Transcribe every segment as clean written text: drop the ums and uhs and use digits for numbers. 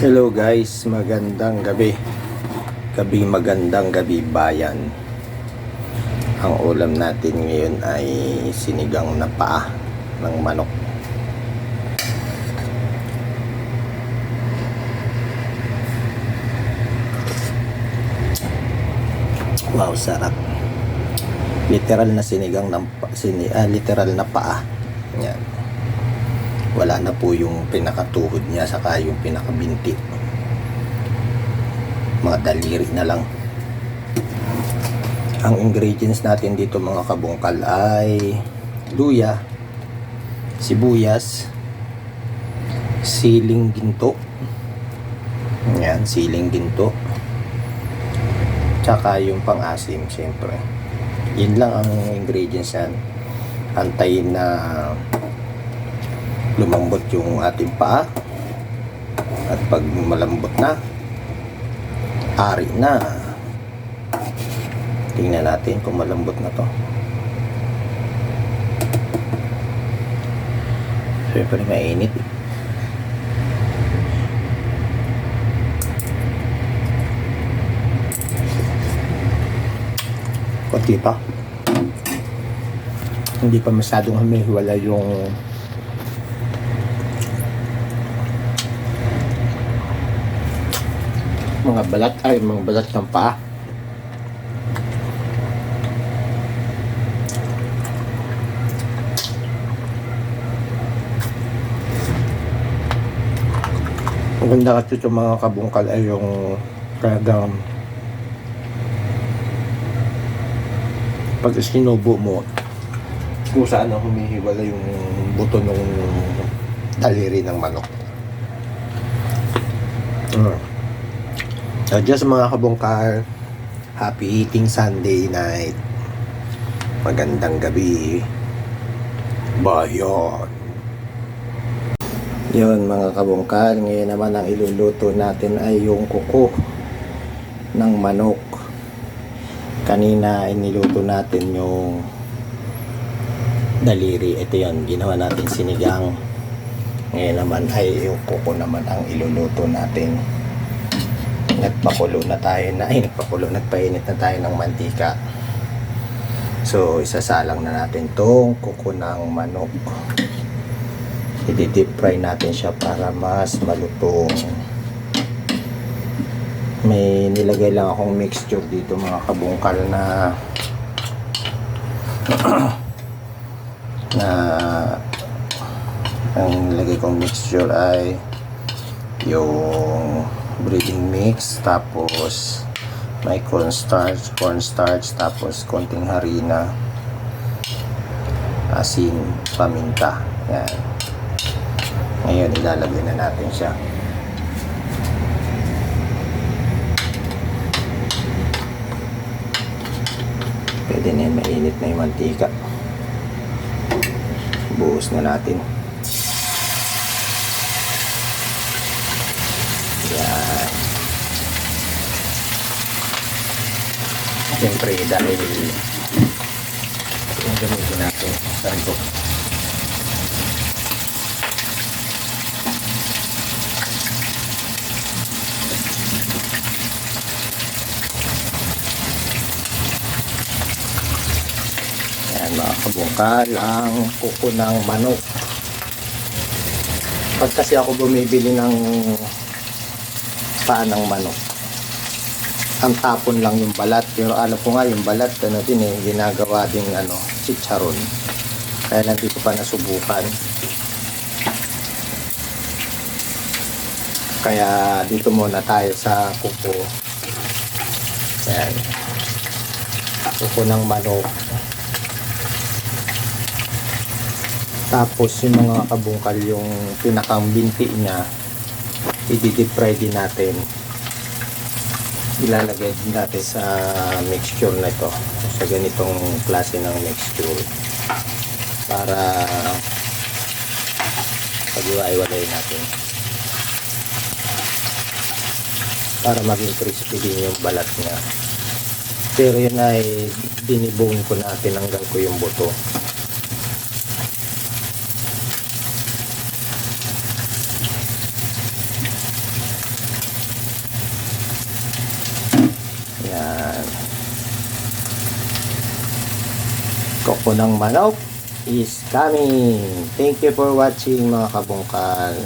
Hello guys, magandang gabi. Magandang gabi bayan. Ang ulam natin ngayon ay sinigang na paa ng manok. Wow, sarap. Literal na sinigang ng literal na paa. Yan. Wala na po yung pinakatuhod niya saka yung pinakabinti. Mga daliri na lang. Ang ingredients natin dito mga kabungkal ay luya, sibuyas, siling ginto. Yan, siling ginto. Tsaka yung pang-asim, siyempre. Yun lang ang ingredients yan. Antayin na lumambot yung ating paa, at pag malambot na, ari na. Tingnan natin kung malambot na to. Siyempre mainit. Kunti pa. Hindi pa masyadong humihiwala yung mga balat ng paa. Maganda kasi itong mga kabungkal ay yung talagang pag sinubo mo kung saan ang humihiwala yung buto ng daliri ng manok. So just mga kabungkal, happy eating Sunday night. Magandang gabi bayan. Yun mga kabungkal, ngayon naman ang iluluto natin ay yung kuko ng manok. Kanina iniluto natin yung daliri. Ito yun, ginawa natin sinigang. Ngayon naman ay yung kuko naman ang iluluto natin. Nagpainit na tayo ng mantika. So isasalang na natin tong kuko ng manok. I-deep fry natin siya para mas malutong. May nilagay lang akong mixture dito mga kabungkal na ang nilagay kong mixture ay yung breading mix, tapos may cornstarch, tapos konting harina, asin, paminta. Yan. Ngayon ilalagay na natin siya. Pwede na yun, mainit na yung mantika. Buhos na natin. Yan. Siyempre dahil yung gamitin natin sandok. Yan mga kabungkal, ang kuko ng manok. Pag kasi ako bumibili ng paa ng manok, ang tapon lang yung balat, pero alam ko nga yung balat ginagawa ding chicharon, kaya lang di ko pa nasubukan. Kaya dito muna tayo sa kuko. Ayan, kuko ng manok. Tapos yung mga kabungkal, yung pinakang binti niya, i-deep fry din natin. Ilalagay din natin sa mixture na ito, sa ganitong klase ng mixture, para pag-iwa-iwalay natin, para maging crispy din yung balat niya. Pero yun ay dinibone ko natin hanggang ko yung buto. Kuko ng manok is coming. Thank you for watching mga kabungkal.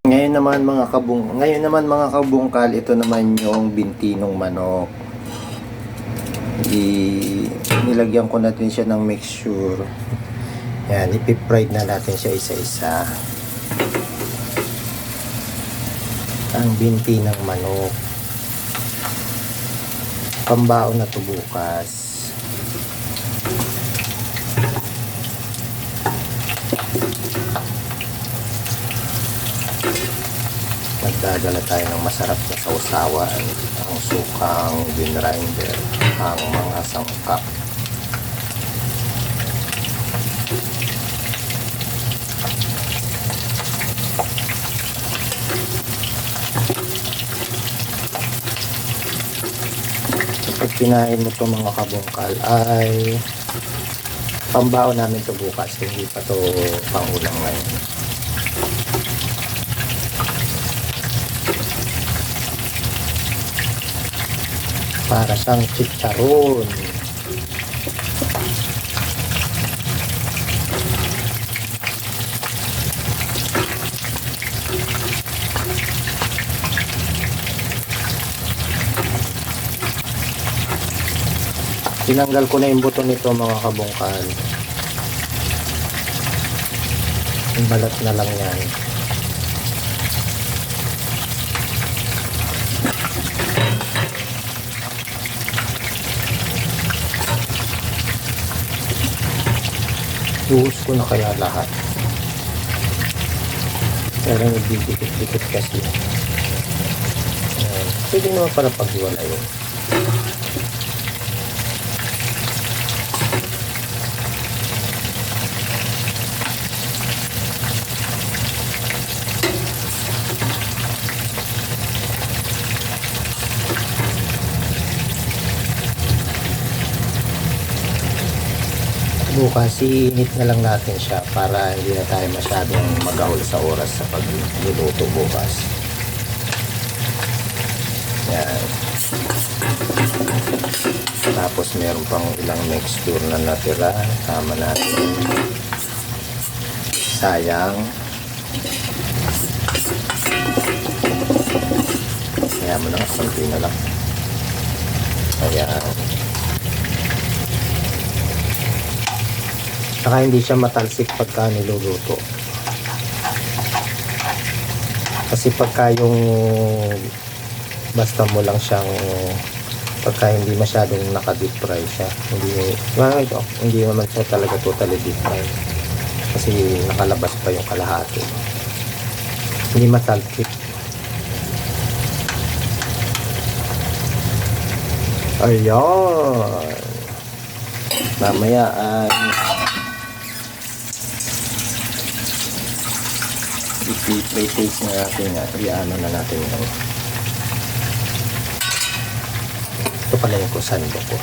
Ngayon naman mga kabungkal, ito naman yung binti ng manok. Nilagyan ko natin siya ng mixture. Yan, ipipride na natin siya isa-isa. Ang binti ng manok. Pambaon na to bukas. Magdadala tayo ng masarap na sausawan, ang sukang binrinder, ang mga sangkap. Kapag kinain mo to mga kabungkal ay pambaon namin to bukas, hindi pa to pangulang ngayon. Para siyang chicharon. Tinanggal ko na yung buto nito mga kabungkal. Yung balat na lang yan. Buhos ko na kaya lahat. Pero nagdidikit-dikit kasi. Pwede naman para paghiwala yun. Bukas iinit na lang natin siya para hindi na tayo masyadong magahol sa oras sa pagluluto bukas. Yan. Tapos meron pang ilang mixture na natira. Tama natin. Sayang. Kaya mo na, konti na lang. Ayan. Saka hindi siya matalsik pagka niluluto. Kasi pagka yung basta mo lang siyang pagka hindi masyadong naka-deep fry siya. Hindi naman siya talaga totally deep fry. Kasi nakalabas pa yung kalahati. Hindi matalsik. Ayan. Mamaya ay i-play taste na natin nga. I-ano na natin yun. Ito pala yung kusando ko.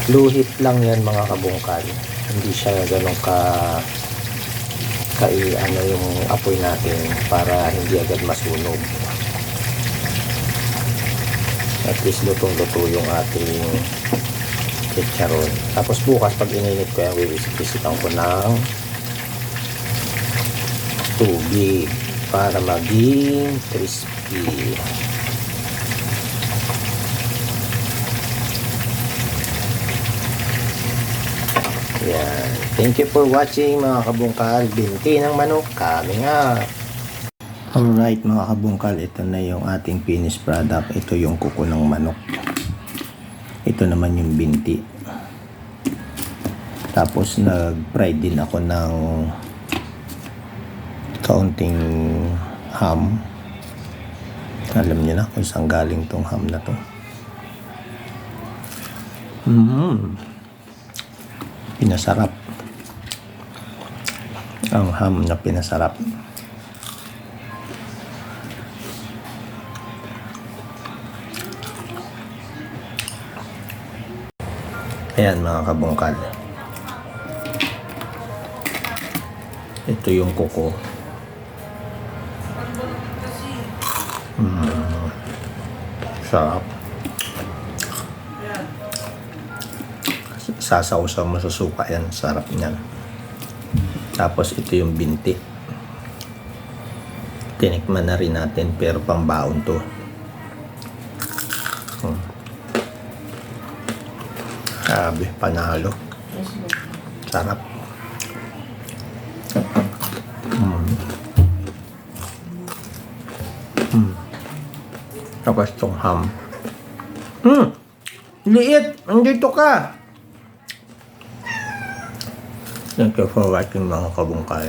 Luhit lang yan mga kabungkal. Hindi siya ganun ano yung apoy natin para hindi agad masunog. At least lutong-luto yung ating chicharon. Tapos bukas pag ininit ko yan, wiwisik-wisikan ko ng tubig para maging crispy. Yan. Thank you for watching mga kabungkal. Binti ng manok, coming up. Alright mga kabungkal, ito na yung ating finished product. Ito yung kuko ng manok. Ito naman yung binti. Tapos nag-fry din ako ng kaunting ham. Alam niyo na kung saan galing tong ham na to. Pinasarap. Ang ham na pinasarap. Ayan mga kabungkal. Ito yung kuko. Sarap. Sasawsaw mo sa suka yan. Sarap niyan. Tapos ito yung binti. Tinikman na rin natin pero pang baon to. Sabi, panalo. Sarap. Tapos itong ham. Liit! Nandito ka! Thank you for watching mga kabungkay.